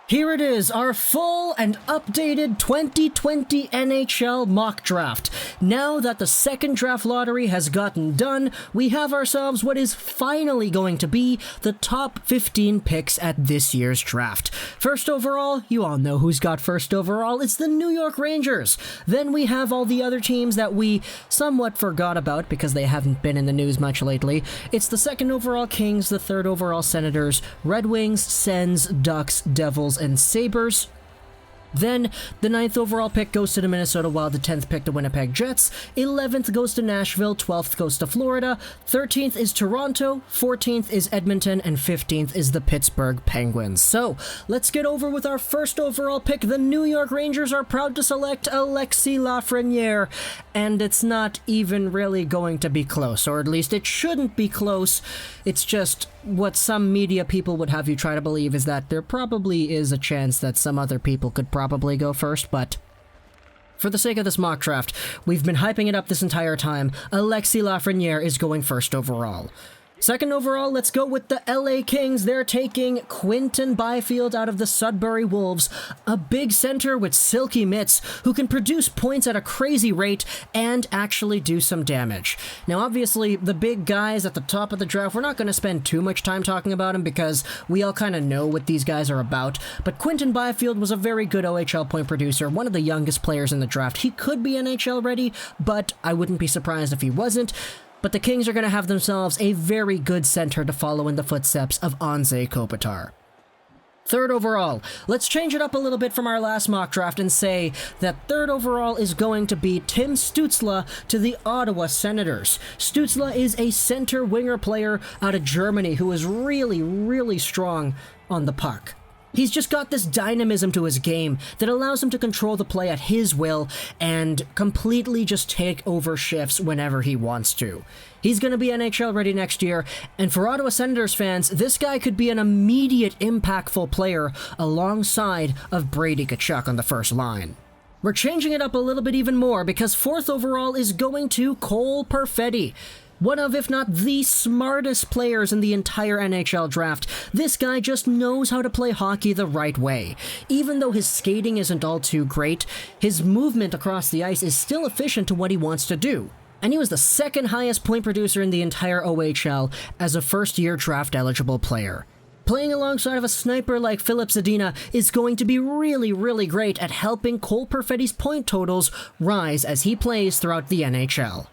Here it is, our full and updated 2020 NHL mock draft. Now that the second draft lottery has gotten done, we have ourselves what is finally going to be the top 15 picks at this year's draft. First overall, you all know who's got first overall, it's the New York Rangers. Then we have all the other teams that we somewhat forgot about because they haven't been in the news much lately. It's the second overall Kings, the third overall Senators, Red Wings, Sens, Ducks, Devils, and Sabres. Then, the 9th overall pick goes to the Minnesota Wild, the 10th pick to Winnipeg Jets, 11th goes to Nashville, 12th goes to Florida, 13th is Toronto, 14th is Edmonton, and 15th is the Pittsburgh Penguins. So, let's get over with our first overall pick. The New York Rangers are proud to select Alexis Lafreniere, and it's not even really going to be close, or at least it shouldn't be close. It's just what some media people would have you try to believe is that there probably is a chance that some other people could probably go first, but for the sake of this mock draft, we've been hyping it up this entire time. Alexis Lafreniere is going first overall. Second overall, let's go with the LA Kings. They're taking Quinton Byfield out of the Sudbury Wolves, a big center with silky mitts who can produce points at a crazy rate and actually do some damage. Now, obviously, the big guys at the top of the draft, we're not going to spend too much time talking about them because we all kind of know what these guys are about, but Quinton Byfield was a very good OHL point producer, one of the youngest players in the draft. He could be NHL ready, but I wouldn't be surprised if he wasn't. But the Kings are going to have themselves a very good center to follow in the footsteps of Anze Kopitar. Third overall, let's change it up a little bit from our last mock draft and say that third overall is going to be Tim Stützle to the Ottawa Senators. Stützle is a center winger player out of Germany who is really, really strong on the puck. He's just got this dynamism to his game that allows him to control the play at his will and completely just take over shifts whenever he wants to. He's going to be NHL ready next year, and for Ottawa Senators fans, this guy could be an immediate impactful player alongside of Brady Tkachuk on the first line. We're changing it up a little bit even more because fourth overall is going to Cole Perfetti. One of, if not the smartest players in the entire NHL draft. This guy just knows how to play hockey the right way. Even though his skating isn't all too great, his movement across the ice is still efficient to what he wants to do. And he was the second highest point producer in the entire OHL as a first-year draft-eligible player. Playing alongside of a sniper like Filip Zadina is going to be really, really great at helping Cole Perfetti's point totals rise as he plays throughout the NHL.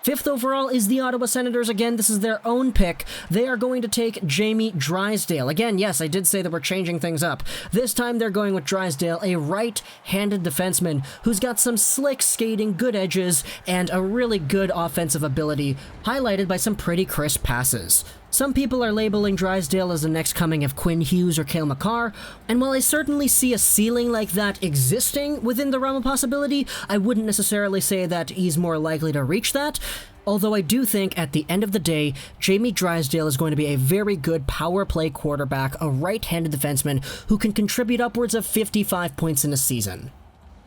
Fifth overall is the Ottawa Senators. Again, this is their own pick. They are going to take Jamie Drysdale. Again, yes, I did say that we're changing things up. This time they're going with Drysdale, a right-handed defenseman who's got some slick skating, good edges, and a really good offensive ability, highlighted by some pretty crisp passes. Some people are labeling Drysdale as the next coming of Quinn Hughes or Cale Makar, and while I certainly see a ceiling like that existing within the realm of possibility, I wouldn't necessarily say that he's more likely to reach that. Although I do think at the end of the day, Jamie Drysdale is going to be a very good power play quarterback, a right-handed defenseman who can contribute upwards of 55 points in a season.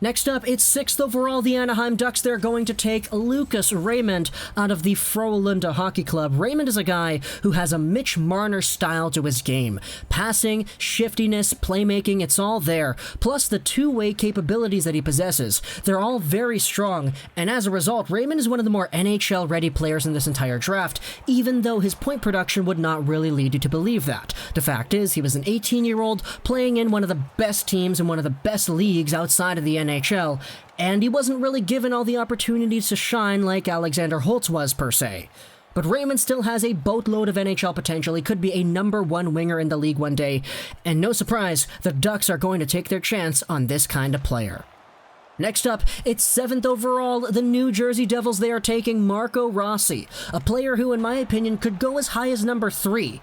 Next up, it's 6th overall, the Anaheim Ducks. They're going to take Lucas Raymond out of the Frölunda Hockey Club. Raymond is a guy who has a Mitch Marner style to his game. Passing, shiftiness, playmaking, it's all there. Plus the two-way capabilities that he possesses. They're all very strong, and as a result, Raymond is one of the more NHL-ready players in this entire draft, even though his point production would not really lead you to believe that. The fact is, he was an 18-year-old playing in one of the best teams in one of the best leagues outside of the NHL, and he wasn't really given all the opportunities to shine like Alexander Holtz was, per se. But Raymond still has a boatload of NHL potential. He could be a number one winger in the league one day, and no surprise, the Ducks are going to take their chance on this kind of player. Next up, it's 7th overall, the New Jersey Devils. They are taking Marco Rossi, a player who, in my opinion, could go as high as number 3.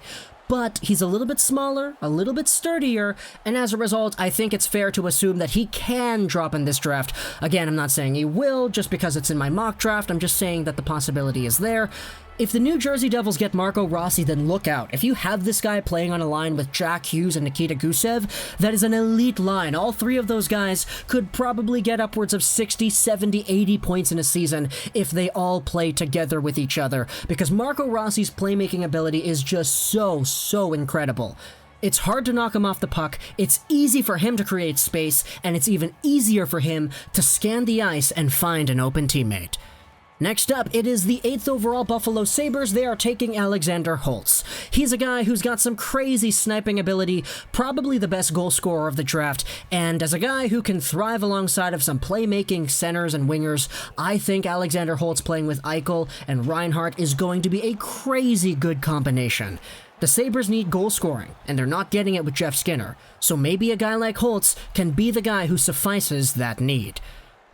But he's a little bit smaller, a little bit sturdier, and as a result, I think it's fair to assume that he can drop in this draft. Again, I'm not saying he will, just because it's in my mock draft. I'm just saying that the possibility is there. If the New Jersey Devils get Marco Rossi, then look out. If you have this guy playing on a line with Jack Hughes and Nikita Gusev, that is an elite line. All three of those guys could probably get upwards of 60, 70, 80 points in a season if they all play together with each other, because Marco Rossi's playmaking ability is just so incredible. It's hard to knock him off the puck, it's easy for him to create space, and it's even easier for him to scan the ice and find an open teammate. Next up, it is the 8th overall Buffalo Sabres. They are taking Alexander Holtz. He's a guy who's got some crazy sniping ability, probably the best goal scorer of the draft, and as a guy who can thrive alongside of some playmaking centers and wingers, I think Alexander Holtz playing with Eichel and Reinhart is going to be a crazy good combination. The Sabres need goal scoring, and they're not getting it with Jeff Skinner, so maybe a guy like Holtz can be the guy who suffices that need.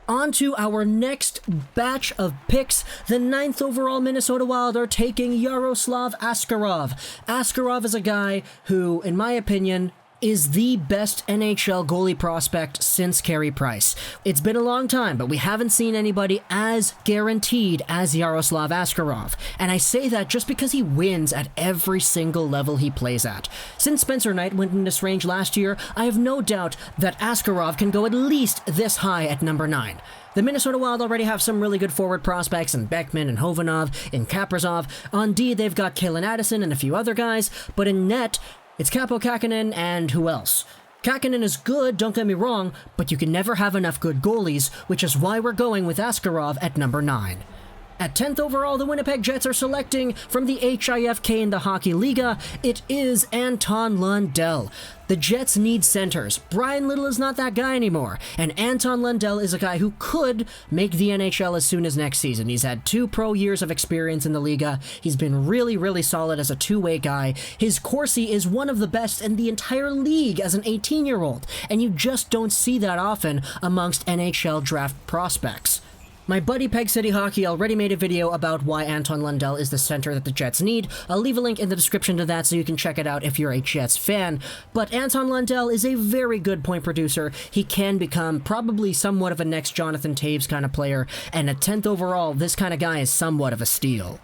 On to our next batch of picks. The 9th overall Minnesota Wild are taking Yaroslav Askarov. Askarov is a guy who, in my opinion, is the best NHL goalie prospect since Carey Price. It's been a long time, but we haven't seen anybody as guaranteed as Yaroslav Askarov. And I say that just because he wins at every single level he plays at. Since Spencer Knight went in this range last year, I have no doubt that Askarov can go at least this high at number 9. The Minnesota Wild already have some really good forward prospects in Beckman and Hovanov, in Kaprizov. On D, they've got Kalen Addison and a few other guys, but in net, it's Kaapo Kähkönen and who else? Kähkönen is good, don't get me wrong, but you can never have enough good goalies, which is why we're going with Askarov at number 9. At 10th overall, the Winnipeg Jets are selecting from the HIFK in the Hockey Liga. It is Anton Lundell. The Jets need centers. Brian Little is not that guy anymore, and Anton Lundell is a guy who could make the NHL as soon as next season. He's had 2 pro years of experience in the Liga. He's been really, really solid as a two-way guy. His Corsi is one of the best in the entire league as an 18-year-old, and you just don't see that often amongst NHL draft prospects. My buddy Peg City Hockey already made a video about why Anton Lundell is the center that the Jets need. I'll leave a link in the description to that so you can check it out if you're a Jets fan. But Anton Lundell is a very good point producer. He can become probably somewhat of a next Jonathan Toews kind of player, and at 10th overall, this kind of guy is somewhat of a steal.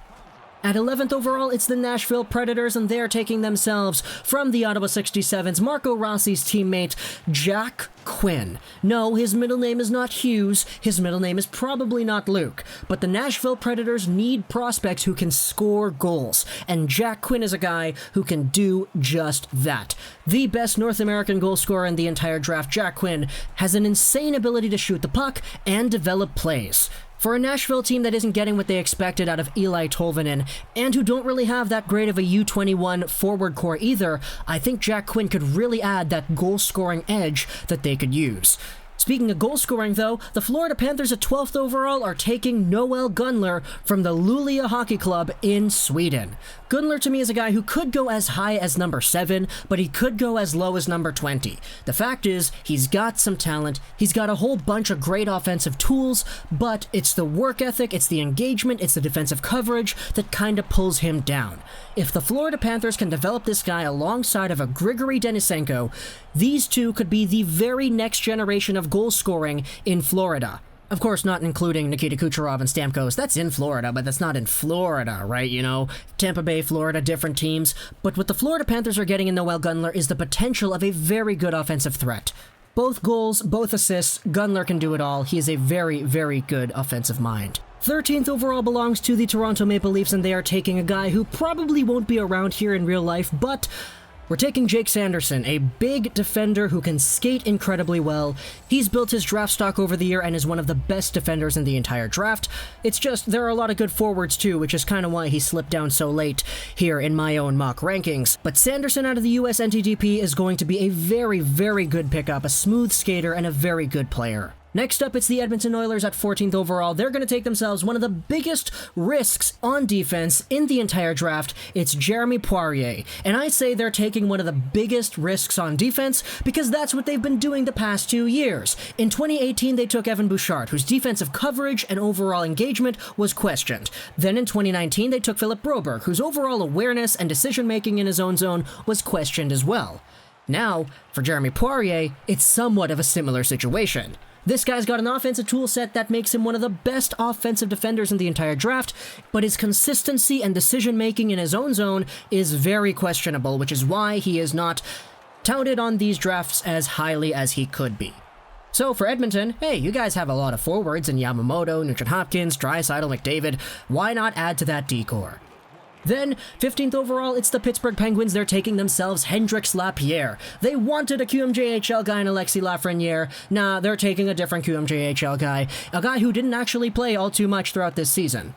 At 11th overall, it's the Nashville Predators, and they're taking themselves from the Ottawa 67's Marco Rossi's teammate, Jack Quinn. No, his middle name is not Hughes, his middle name is probably not Luke, but the Nashville Predators need prospects who can score goals, and Jack Quinn is a guy who can do just that. The best North American goal scorer in the entire draft, Jack Quinn, has an insane ability to shoot the puck and develop plays. For a Nashville team that isn't getting what they expected out of Eli Tolvanen, and who don't really have that great of a U21 forward core either, I think Jack Quinn could really add that goal-scoring edge that they could use. Speaking of goal scoring, though, the Florida Panthers at 12th overall are taking Noel Gunler from the Luleå Hockey Club in Sweden. Gunler to me is a guy who could go as high as number 7, but he could go as low as number 20. The fact is, he's got some talent, he's got a whole bunch of great offensive tools, but it's the work ethic, it's the engagement, it's the defensive coverage that kind of pulls him down. If the Florida Panthers can develop this guy alongside of a Grigory Denisenko, these two could be the very next generation of goal scoring in Florida. Of course, not including Nikita Kucherov and Stamkos. That's in Florida, but that's not in Florida, right? You know, Tampa Bay, Florida, different teams. But what the Florida Panthers are getting in Noel Gunler is the potential of a very good offensive threat. Both goals, both assists, Gunler can do it all. He is a very, very good offensive mind. 13th overall belongs to the Toronto Maple Leafs, and they are taking a guy who probably won't be around here in real life, but we're taking Jake Sanderson, a big defender who can skate incredibly well. He's built his draft stock over the year and is one of the best defenders in the entire draft. It's just, there are a lot of good forwards too, which is kind of why he slipped down so late here in my own mock rankings. But Sanderson out of the US NTDP is going to be a very, very good pickup, a smooth skater, and a very good player. Next up, it's the Edmonton Oilers at 14th overall. They're going to take themselves one of the biggest risks on defense in the entire draft. It's Jeremy Poirier. And I say they're taking one of the biggest risks on defense because that's what they've been doing the past 2 years. In 2018, they took Evan Bouchard, whose defensive coverage and overall engagement was questioned. Then in 2019, they took Philip Broberg, whose overall awareness and decision-making in his own zone was questioned as well. Now, for Jeremy Poirier, it's somewhat of a similar situation. This guy's got an offensive tool set that makes him one of the best offensive defenders in the entire draft, but his consistency and decision-making in his own zone is very questionable, which is why he is not touted on these drafts as highly as he could be. So for Edmonton, hey, you guys have a lot of forwards in Yamamoto, Nugent Hopkins, Draisaitl, McDavid. Why not add to that decor? Then, 15th overall, it's the Pittsburgh Penguins. They're taking themselves Hendrix Lapierre. They wanted a QMJHL guy in Alexis Lafreniere. Nah, they're taking a different QMJHL guy. A guy who didn't actually play all too much throughout this season.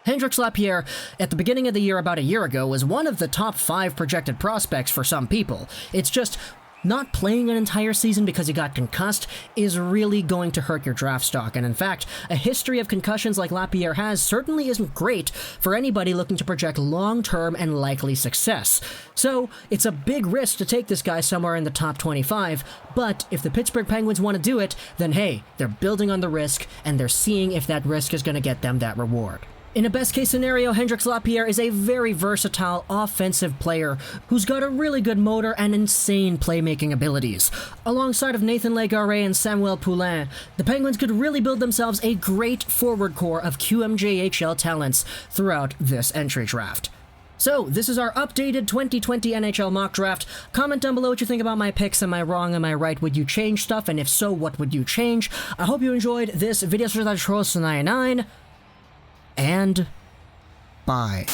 Hendrix Lapierre, at the beginning of the year about a year ago, was one of the top 5 projected prospects for some people. It's just, not playing an entire season because he got concussed is really going to hurt your draft stock, and in fact, a history of concussions like Lapierre has certainly isn't great for anybody looking to project long-term and likely success. So, it's a big risk to take this guy somewhere in the top 25, but if the Pittsburgh Penguins want to do it, then hey, they're building on the risk, and they're seeing if that risk is going to get them that reward. In a best-case scenario, Hendrix Lapierre is a very versatile offensive player who's got a really good motor and insane playmaking abilities. Alongside of Nathan Legare and Samuel Poulin, the Penguins could really build themselves a great forward core of QMJHL talents throughout this entry draft. So, this is our updated 2020 NHL mock draft. Comment down below what you think about my picks. Am I wrong? Am I right? Would you change stuff? And if so, what would you change? I hope you enjoyed this video. And bye.